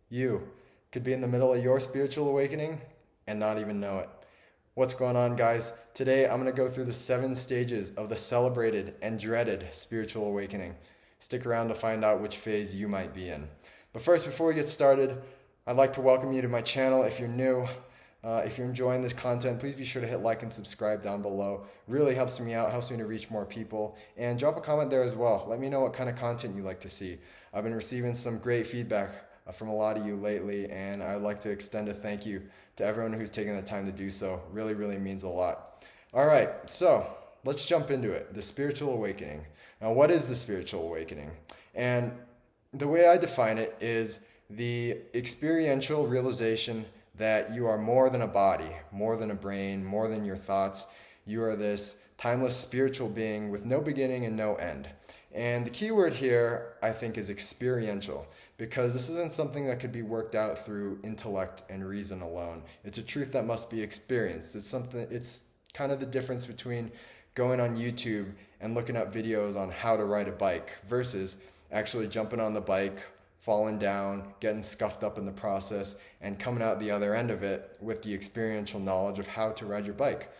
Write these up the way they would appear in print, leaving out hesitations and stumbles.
You could be in the middle of your spiritual awakening and not even know it. What's going on, guys? Today I'm going to go through the 7 stages of the celebrated and dreaded spiritual awakening. Stick around to find out which phase you might be in. But first, before we get started, I'd like to welcome you to my channel if you're new. If you're enjoying this content, please be sure to hit like and subscribe down below. Really helps me out, helps me to reach more people. And drop a comment there as well. Let me know what kind of content you like to see. I've been receiving some great feedback from a lot of you lately, and I'd like to extend a thank you to everyone who's taken the time to do so. Really, really means a lot. All right, so let's jump into it. The spiritual awakening. Now, what is the spiritual awakening? And the way I define it is the experiential realization that you are more than a body, more than a brain, more than your thoughts. You are this timeless spiritual being with no beginning and no end. And the key word here, I think, is experiential, because this isn't something that could be worked out through intellect and reason alone. It's a truth that must be experienced. It's kind of the difference between going on YouTube and looking up videos on how to ride a bike versus actually jumping on the bike, falling down, getting scuffed up in the process, and coming out the other end of it with the experiential knowledge of how to ride your bike.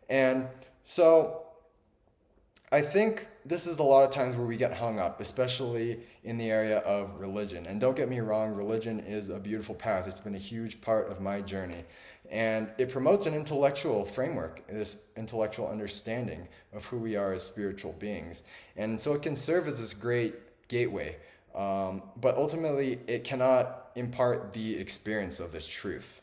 And so I think this is a lot of times where we get hung up, especially in the area of religion. And don't get me wrong, religion is a beautiful path. It's been a huge part of my journey. And it promotes an intellectual framework, this intellectual understanding of who we are as spiritual beings. And so it can serve as this great gateway. But ultimately, it cannot impart the experience of this truth.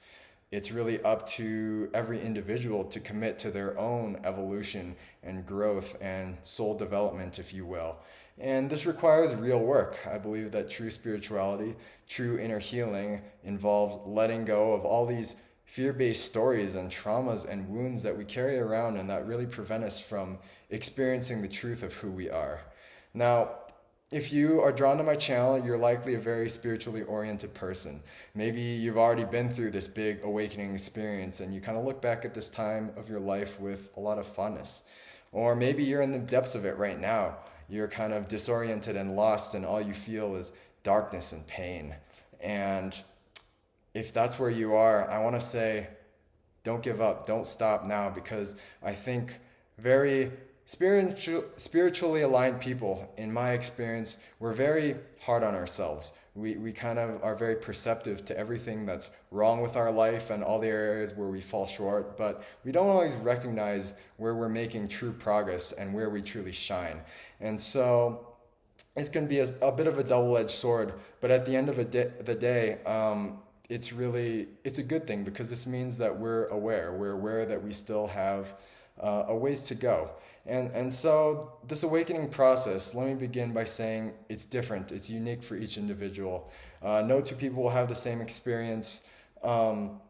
It's really up to every individual to commit to their own evolution and growth and soul development, if you will. And this requires real work. I believe that true spirituality, true inner healing, involves letting go of all these fear-based stories and traumas and wounds that we carry around and that really prevent us from experiencing the truth of who we are. Now, if you are drawn to my channel, you're likely a very spiritually oriented person. Maybe you've already been through this big awakening experience and you kind of look back at this time of your life with a lot of fondness. Or maybe you're in the depths of it right now. You're kind of disoriented and lost, and all you feel is darkness and pain. And if that's where you are, I want to say, don't give up, don't stop now, because I think very spiritually aligned people, in my experience, we're very hard on ourselves. We kind of are very perceptive to everything that's wrong with our life and all the areas where we fall short, but we don't always recognize where we're making true progress and where we truly shine. And so it's going to be a bit of a double-edged sword, but at the end of the day, it's a good thing, because this means that we're aware that we still have a ways to go. And so this awakening process, let me begin by saying it's different. It's unique for each individual. No two people will have the same experience. All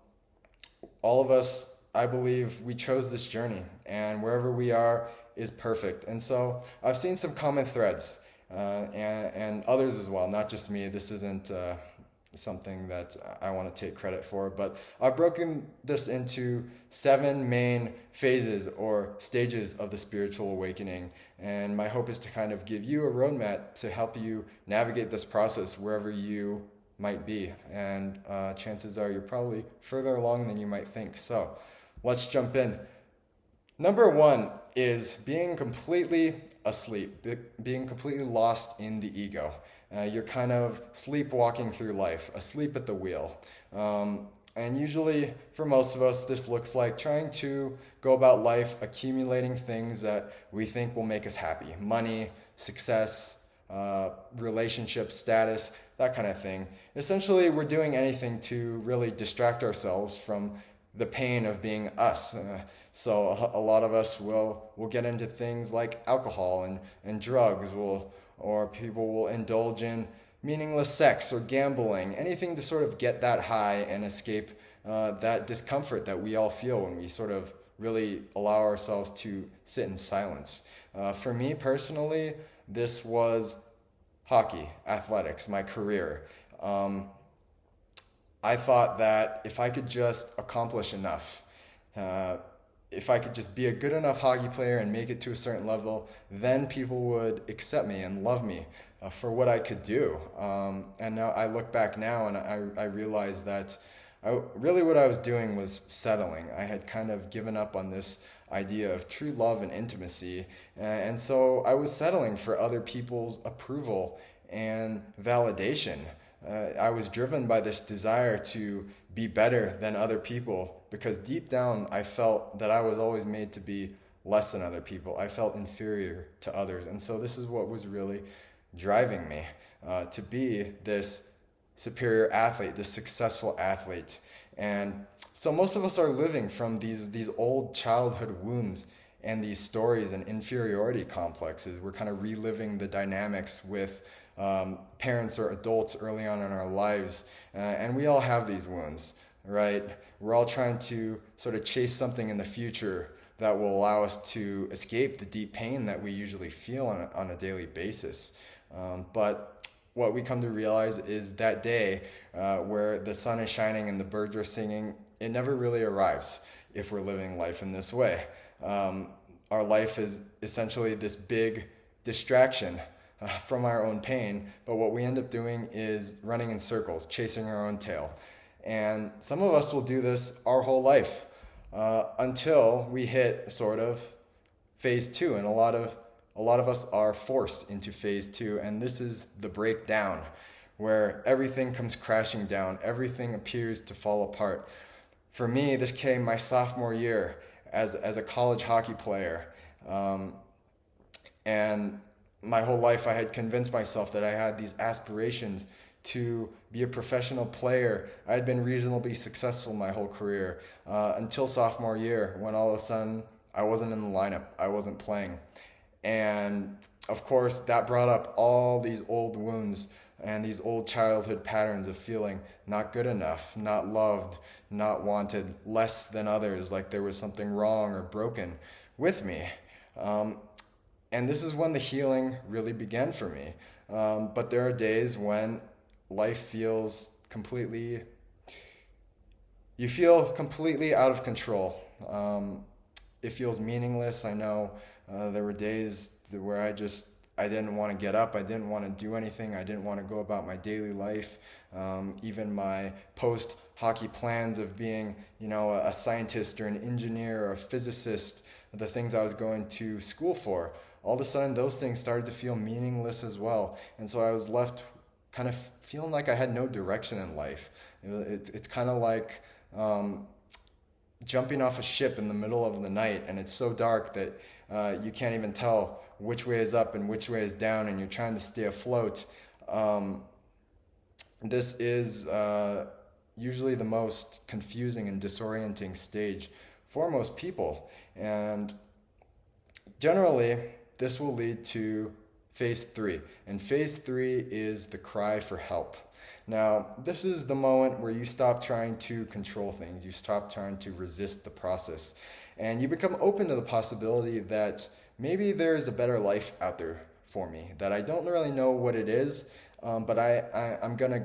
of us, I believe, we chose this journey, and wherever we are is perfect. And so I've seen some common threads, and others as well, not just me. This isn't something that I want to take credit for, but I've broken this into 7 main phases or stages of the spiritual awakening, and my hope is to kind of give you a roadmap to help you navigate this process wherever you might be, and chances are you're probably further along than you might think. So let's jump in. Number 1 is being completely asleep, being completely lost in the ego. You're kind of sleepwalking through life, asleep at the wheel. And usually, for most of us, this looks like trying to go about life accumulating things that we think will make us happy. Money, success, relationship status, that kind of thing. Essentially, we're doing anything to really distract ourselves from the pain of being us. So a lot of us will get into things like alcohol and drugs, or people will indulge in meaningless sex or gambling, anything to sort of get that high and escape that discomfort that we all feel when we sort of really allow ourselves to sit in silence. For me personally, this was hockey, athletics, my career. I thought that if I could just accomplish enough, if I could just be a good enough hockey player and make it to a certain level, then people would accept me and love me. for what I could do. And now I look back now and I realize that really what I was doing was settling. I had kind of given up on this idea of true love and intimacy. And so I was settling for other people's approval and validation. I was driven by this desire to be better than other people because deep down I felt that I was always made to be less than other people. I felt inferior to others. And so this is what was really driving me to be this superior athlete, this successful athlete. And so most of us are living from these old childhood wounds and these stories and inferiority complexes. We're kind of reliving the dynamics with parents or adults early on in our lives. And we all have these wounds, right? We're all trying to sort of chase something in the future that will allow us to escape the deep pain that we usually feel on a daily basis. But what we come to realize is that day where the sun is shining and the birds are singing, it never really arrives if we're living life in this way. Our life is essentially this big distraction from our own pain, but what we end up doing is running in circles, chasing our own tail. And some of us will do this our whole life until we hit sort of phase two, and a lot of us are forced into phase two, and this is the breakdown, where everything comes crashing down, everything appears to fall apart. For me, this came my sophomore year as a college hockey player, and my whole life I had convinced myself that I had these aspirations to be a professional player. I had been reasonably successful my whole career until sophomore year, when all of a sudden I wasn't in the lineup, I wasn't playing. And of course, that brought up all these old wounds and these old childhood patterns of feeling not good enough, not loved, not wanted, less than others, like there was something wrong or broken with me. And this is when the healing really began for me. But there are days when life feels you feel completely out of control. It feels meaningless. I know there were days where I didn't want to get up. I didn't want to do anything. I didn't want to go about my daily life. Even my post-hockey plans of being, a scientist or an engineer or a physicist, the things I was going to school for, all of a sudden those things started to feel meaningless as well. And so I was left kind of feeling like I had no direction in life. It's kind of like jumping off a ship in the middle of the night, and it's so dark that you can't even tell which way is up and which way is down, and you're trying to stay afloat. This is usually the most confusing and disorienting stage for most people. And generally, this will lead to phase three. And phase three is the cry for help. Now, this is the moment where you stop trying to control things. You stop trying to resist the process. And you become open to the possibility that maybe there is a better life out there for me, that I don't really know what it is, but I'm going to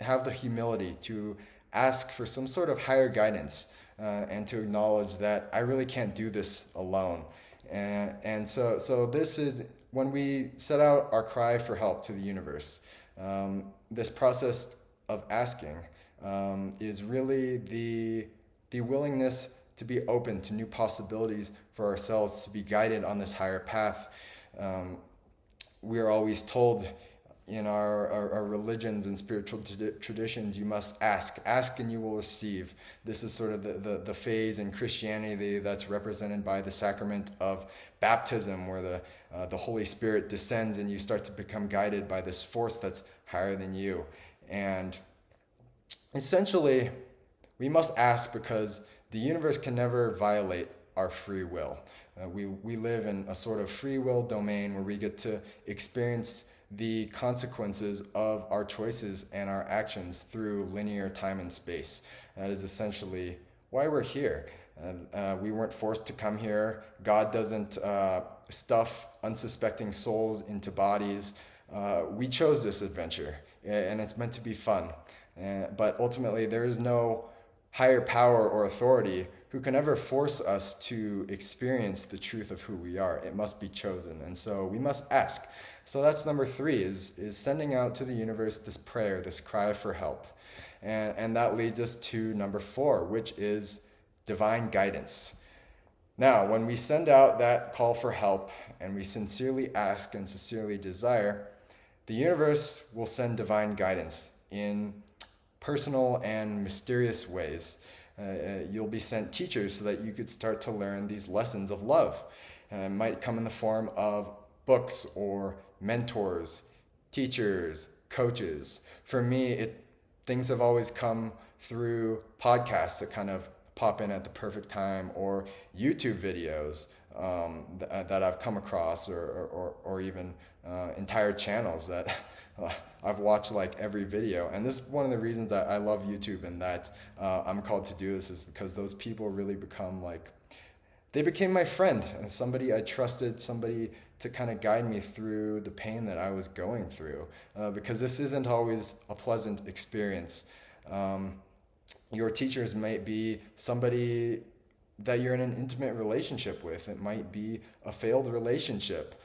have the humility to ask for some sort of higher guidance and to acknowledge that I really can't do this alone. And so this is when we set out our cry for help to the universe. This process of asking is really the willingness to be open to new possibilities for ourselves, to be guided on this higher path. We are always told in our religions and spiritual traditions, you must ask and you will receive. This is sort of the phase in Christianity that's represented by the sacrament of baptism, where the Holy Spirit descends and you start to become guided by this force that's higher than you. And essentially, we must ask because the universe can never violate our free will. We live in a sort of free will domain where we get to experience the consequences of our choices and our actions through linear time and space. That is essentially why we're here. We weren't forced to come here. God doesn't stuff unsuspecting souls into bodies. We chose this adventure, and it's meant to be fun. But ultimately, there is no higher power or authority who can ever force us to experience the truth of who we are. It must be chosen. And so we must ask. So that's number three, is sending out to the universe this prayer, this cry for help. And that leads us to number four, which is divine guidance. Now, when we send out that call for help and we sincerely ask and sincerely desire, the universe will send divine guidance in personal and mysterious ways. You'll be sent teachers so that you could start to learn these lessons of love. It might come in the form of books or mentors, teachers, coaches. For me, things have always come through podcasts that kind of pop in at the perfect time, or YouTube videos that I've come across, or even entire channels that I've watched like every video. And this is one of the reasons that I love YouTube and that I'm called to do this, is because those people really they became my friend and somebody I trusted, somebody to kind of guide me through the pain that I was going through, because this isn't always a pleasant experience. Your teachers might be somebody that you're in an intimate relationship with. It might be a failed relationship.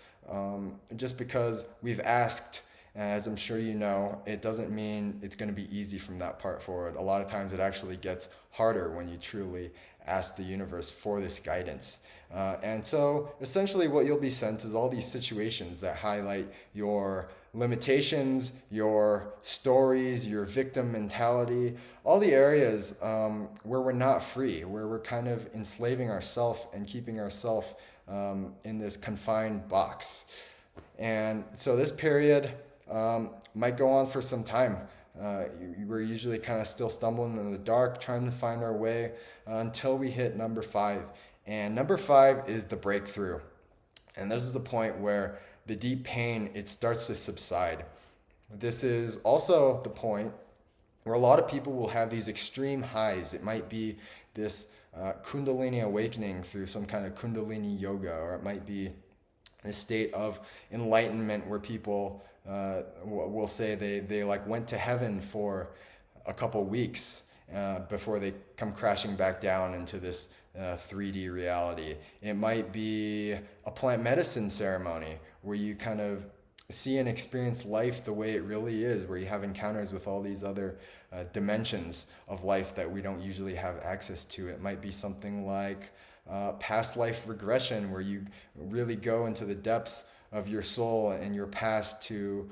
Just because we've asked, as I'm sure you know, it doesn't mean it's going to be easy from that part forward. A lot of times it actually gets harder when you truly ask the universe for this guidance. And so essentially what you'll be sent is all these situations that highlight your limitations, your stories, your victim mentality, all the areas where we're not free, where we're kind of enslaving ourselves and keeping ourselves in this confined box. And so this period might go on for some time. We're usually kind of still stumbling in the dark, trying to find our way until we hit number 5. And number 5 is the breakthrough. And this is the point where the deep pain, it starts to subside. This is also the point where a lot of people will have these extreme highs. It might be this Kundalini awakening through some kind of Kundalini yoga, or it might be a state of enlightenment where people will say they like went to heaven for a couple weeks before they come crashing back down into this 3D reality. It might be a plant medicine ceremony where you kind of see and experience life the way it really is, where you have encounters with all these other dimensions of life that we don't usually have access to. It might be something like past life regression, where you really go into the depths of your soul and your past to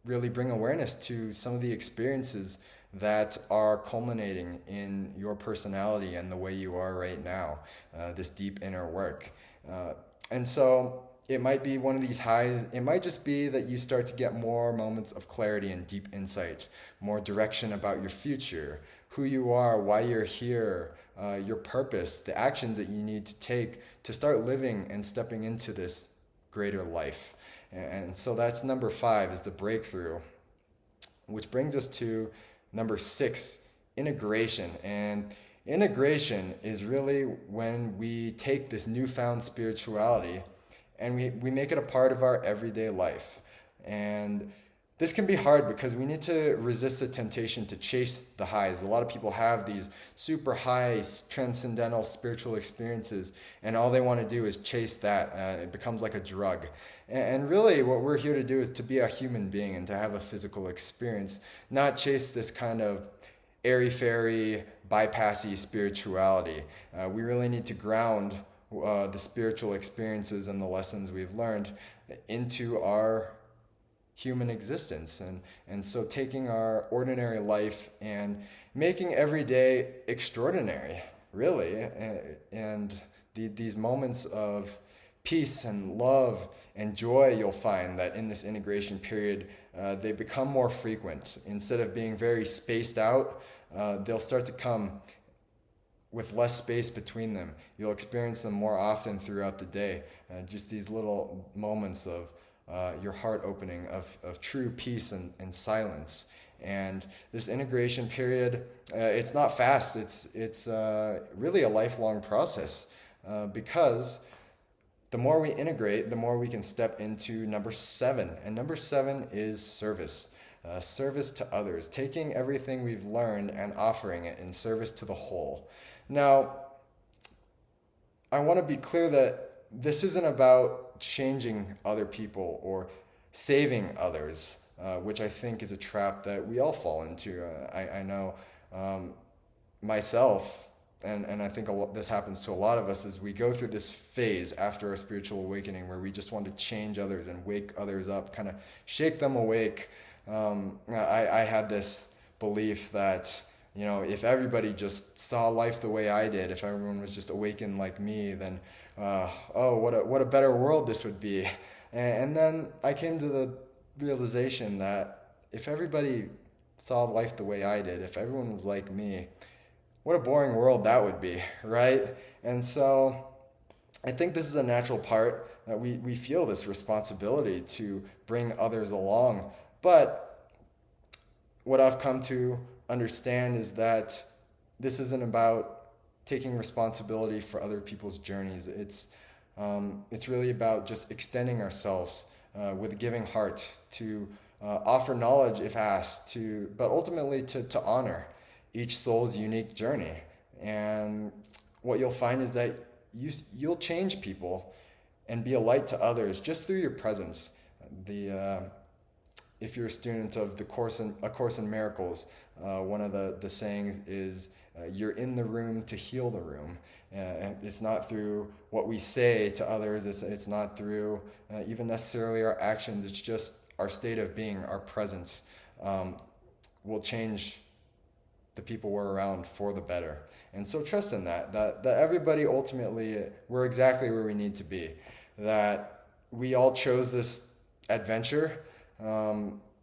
really bring awareness to some of the experiences that are culminating in your personality and the way you are right now, this deep inner work. And so it might be one of these highs. It might just be that you start to get more moments of clarity and deep insight, more direction about your future, who you are, why you're here, your purpose, the actions that you need to take to start living and stepping into this greater life. And so that's number 5, is the breakthrough, which brings us to number 6, integration. And integration is really when we take this newfound spirituality and we make it a part of our everyday life. And this can be hard because we need to resist the temptation to chase the highs. A lot of people have these super high transcendental spiritual experiences, and all they want to do is chase that. It becomes like a drug. And really what we're here to do is to be a human being and to have a physical experience, not chase this kind of airy-fairy, bypassy spirituality. We really need to ground the spiritual experiences and the lessons we've learned into our human existence. And so taking our ordinary life and making every day extraordinary, really. And these moments of peace and love and joy, you'll find that in this integration period, they become more frequent. Instead of being very spaced out, they'll start to come with less space between them. You'll experience them more often throughout the day. Just these little moments of your heart opening, of true peace and silence. And this integration period, it's not fast. It's really a lifelong process, because the more we integrate, the more we can step into number 7. And number 7 is service. Service to others, taking everything we've learned and offering it in service to the whole. Now, I want to be clear that this isn't about changing other people or saving others, which I think is a trap that we all fall into. I know myself, and I think this happens to a lot of us, is we go through this phase after a spiritual awakening where we just want to change others and wake others up, kind of shake them awake. I had this belief that, if everybody just saw life the way I did, if everyone was just awakened like me, then oh, what a better world this would be. And then I came to the realization that if everybody saw life the way I did, if everyone was like me, what a boring world that would be, right? And so I think this is a natural part that we feel this responsibility to bring others along. But what I've come to understand is that this isn't about taking responsibility for other people's journeys. It's really about just extending ourselves with a giving heart to offer knowledge if asked, but ultimately to honor each soul's unique journey. And what you'll find is that you'll change people and be a light to others just through your presence. If you're a student of A Course in Miracles, one of the sayings is, you're in the room to heal the room. And it's not through what we say to others, it's not through even necessarily our actions, it's just our state of being, our presence will change the people we're around for the better. And so trust in that everybody ultimately, we're exactly where we need to be, that we all chose this adventure.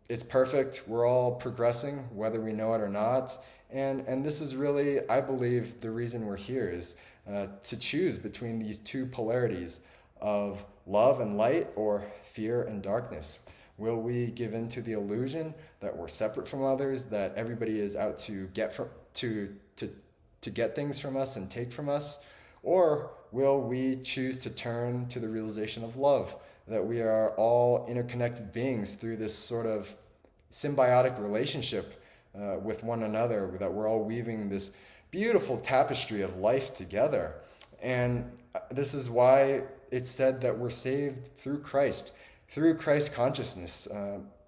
It's perfect. We're all progressing, whether we know it or not. And this is really, I believe, the reason we're here is to choose between these two polarities of love and light or fear and darkness. Will we give in to the illusion that we're separate from others, that everybody is out to get get things from us and take from us? Or will we choose to turn to the realization of love, that we are all interconnected beings through this sort of symbiotic relationship with one another, that we're all weaving this beautiful tapestry of life together? And this is why it's said that we're saved through Christ consciousness,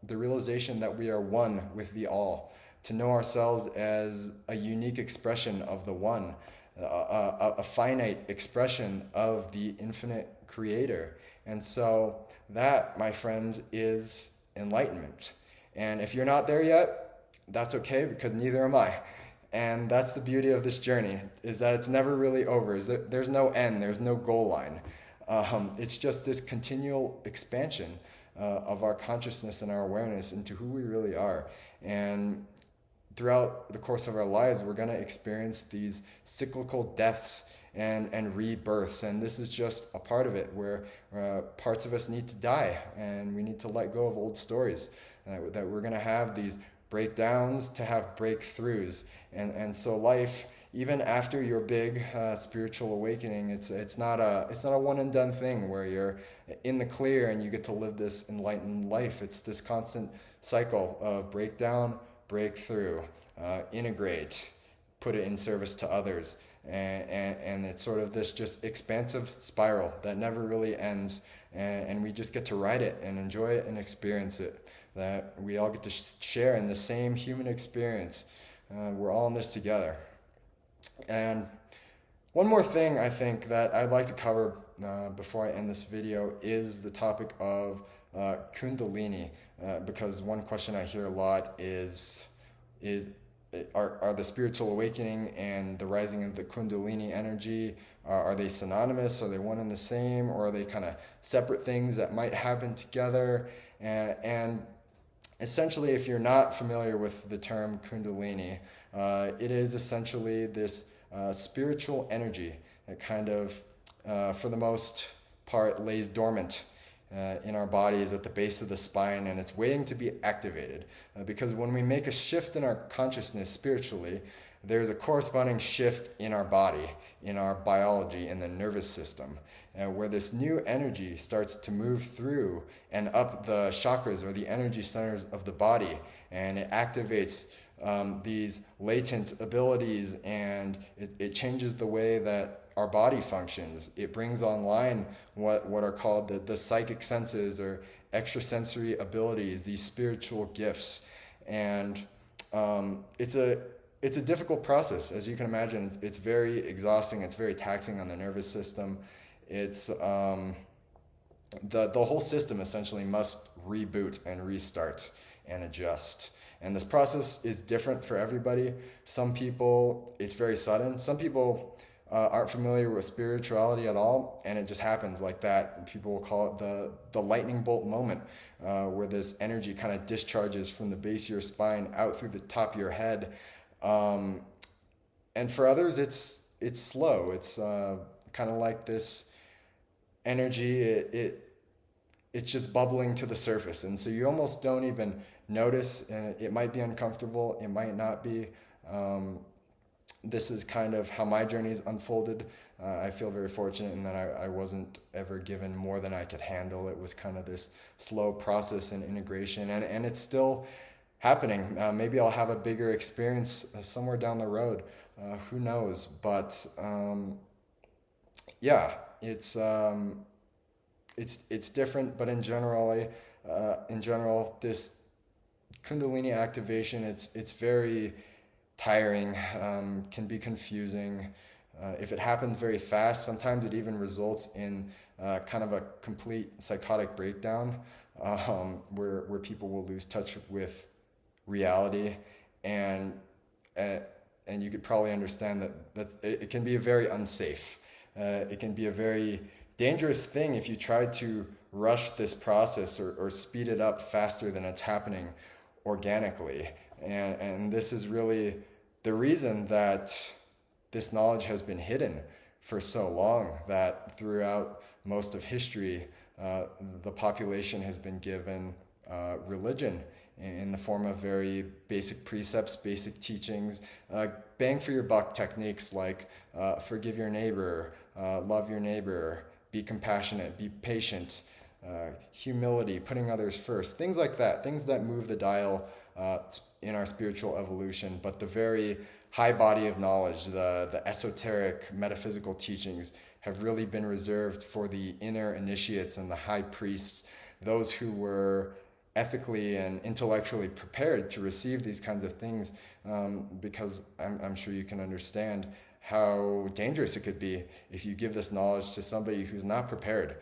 the realization that we are one with the all, to know ourselves as a unique expression of the one, a finite expression of the infinite creator. And so that, my friends, is enlightenment. And if you're not there yet, that's okay, because neither am I. And that's the beauty of this journey, is that it's never really over. There's no end, there's no goal line. It's just this continual expansion of our consciousness and our awareness into who we really are. And throughout the course of our lives, we're going to experience these cyclical deaths and rebirths. And this is just a part of it, where parts of us need to die and we need to let go of old stories, that we're going to have these breakdowns to have breakthroughs. And so life, even after your big spiritual awakening, it's not a one and done thing where you're in the clear and you get to live this enlightened life. It's this constant cycle of breakdown, breakthrough, integrate, put it in service to others, and it's sort of this just expansive spiral that never really ends, and we just get to ride it and enjoy it and experience it. That we all get to share in the same human experience. We're all in this together. And one more thing I think that I'd like to cover before I end this video is the topic of Kundalini, because one question I hear a lot is are the spiritual awakening and the rising of the Kundalini energy, are they synonymous? Are they one and the same? Or are they kind of separate things that might happen together? And essentially, if you're not familiar with the term Kundalini, it is essentially this spiritual energy that kind of, for the most part, lays dormant in our bodies at the base of the spine, and it's waiting to be activated. Because when we make a shift in our consciousness spiritually, there's a corresponding shift in our body, in our biology, in the nervous system, where this new energy starts to move through and up the chakras or the energy centers of the body, and it activates these latent abilities, and it changes the way that our body functions. It brings online what are called the psychic senses or extrasensory abilities, these spiritual gifts. And it's a difficult process, as you can imagine. It's very exhausting. It's very taxing on the nervous system. It's the whole system essentially must reboot and restart and adjust. And this process is different for everybody. Some people, it's very sudden. Some people aren't familiar with spirituality at all, and it just happens like that. And people will call it the lightning bolt moment, where this energy kind of discharges from the base of your spine out through the top of your head. And for others, it's slow. It's kind of like this energy. It's just bubbling to the surface, and so you almost don't even notice. It might be uncomfortable. It might not be. This is kind of how my journey's unfolded. I feel very fortunate in that I wasn't ever given more than I could handle. It was kind of this slow process and integration, and it's still happening. Maybe I'll have a bigger experience somewhere down the road. Who knows? But yeah, it's different. But in general, this Kundalini activation, it's very tiring, can be confusing. If it happens very fast, sometimes it even results in kind of a complete psychotic breakdown, where people will lose touch with reality, and you could probably understand that it can be a very unsafe. It can be a very dangerous thing if you try to rush this process or speed it up faster than it's happening organically. And this is really the reason that this knowledge has been hidden for so long, that throughout most of history, the population has been given religion in the form of very basic precepts, basic teachings, bang for your buck techniques like forgive your neighbor, love your neighbor, be compassionate, be patient, humility, putting others first, things like that, things that move the dial in our spiritual evolution. But the very high body of knowledge, the esoteric metaphysical teachings, have really been reserved for the inner initiates and the high priests, those who were ethically and intellectually prepared to receive these kinds of things, because I'm sure you can understand how dangerous it could be if you give this knowledge to somebody who's not prepared.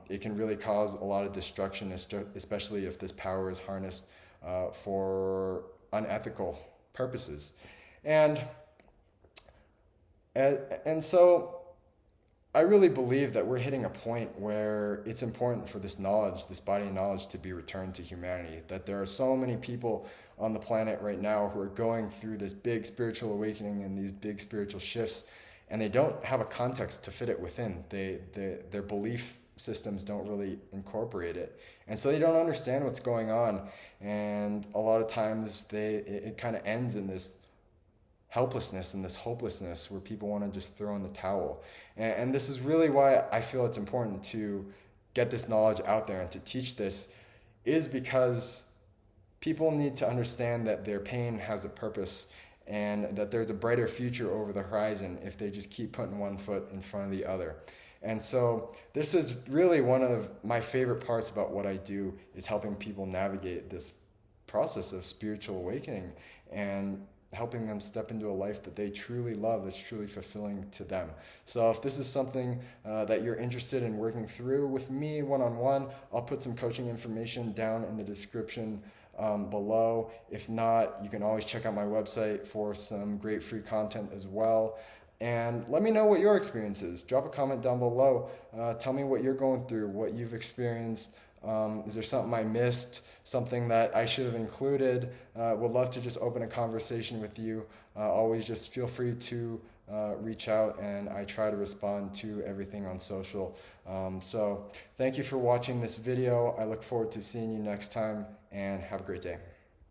It can really cause a lot of destruction, especially if this power is harnessed for unethical purposes. And so I really believe that we're hitting a point where it's important for this knowledge, this body of knowledge, to be returned to humanity. That there are so many people on the planet right now who are going through this big spiritual awakening and these big spiritual shifts, and they don't have a context to fit it within. Their belief systems don't really incorporate it, and so they don't understand what's going on. And a lot of times it kind of ends in this helplessness and this hopelessness where people want to just throw in the towel. And this is really why I feel it's important to get this knowledge out there and to teach this, is because people need to understand that their pain has a purpose and that there's a brighter future over the horizon if they just keep putting one foot in front of the other. And so this is really one of my favorite parts about what I do, is helping people navigate this process of spiritual awakening and helping them step into a life that they truly love, that's truly fulfilling to them. So if this is something that you're interested in working through with me one-on-one, I'll put some coaching information down in the description below. If not, you can always check out my website for some great free content as well. And let me know what your experience is. Drop a comment down below. Tell me what you're going through, what you've experienced. Is there something I missed, something that I should have included? Would love to just open a conversation with you. Always just feel free to reach out, and I try to respond to everything on social. So thank you for watching this video. I look forward to seeing you next time, and have a great day.